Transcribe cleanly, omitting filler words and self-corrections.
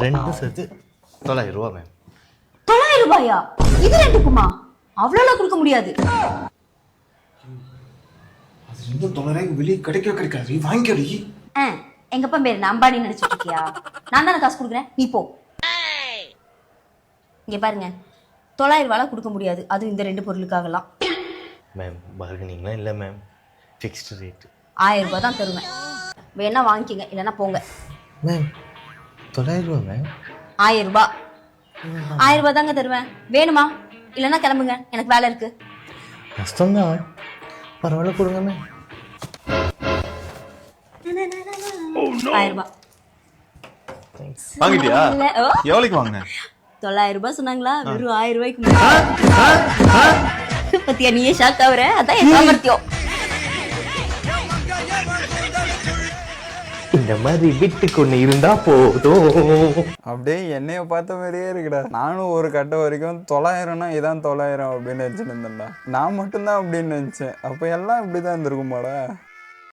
ரெண்டும் சேர்த்து 9,000 ரூபா மேம். 9,000 ரூபாயா? இது ரெண்டுக்குமா? அவ்வளோலாம் கொடுக்க முடியாது. அது ரெண்டும் 9,000 வெளியே கிடைக்காது, வாங்கிக்கடி. எங்க அப்பா பேரு அம்பானி நினைச்சிட்டு இருக்கியா? நான் தானே காசு கொடுக்குறேன், நீ போ. இங்க பாருங்க, 9,000 ரூபாய் கொடுக்க முடியாது, அது இந்த ரெண்டு பொருளுக்காகலாம். மேம் பார்கனிங்லாம் இல்லை மேம், ஃபிக்ஸ்டு ரேட்டு. 1000 ரூபாய் தான் தருவேன். வேணா வாங்கிக்கங்க, இல்லைன்னா போங்க. மேம் 9,000 ரூபா மேம். 1000 ரூபாய். 1000 ரூபாய் தாங்க தருவேன். வேணுமா? இல்லைன்னா கிளம்புங்க, எனக்கு வேலை இருக்கு. கஷ்டம்தான், பரவாயில்ல கொடுங்க மேம். 1000 ரூபாய். வாங்கிட்டியா? எவ்வளவுக்கு வாங்க? 9,000 ரூபாய் சொன்னாங்களா, வெறும் 1000 ரூபாய்க்கு. பத்தியா, நீயே ஷாக் ஆகுற? அதான் என் சாமர்த்தியம். இந்த மாதிரி வீட்டுக்கு ஒன்று இருந்தா போதும். அப்படியே என்னைய பார்த்த மாதிரியே இருக்குடா. நானும் ஒரு கட்ட வரைக்கும் 9,000னா இதான் 9,000 அப்படின்னு நினச்சிட்டு இருந்தேன்டா. நான் மட்டும்தான் அப்படின்னு நினச்சேன். அப்போ எல்லாம் இப்படி தான் இருந்திருக்குமாடா.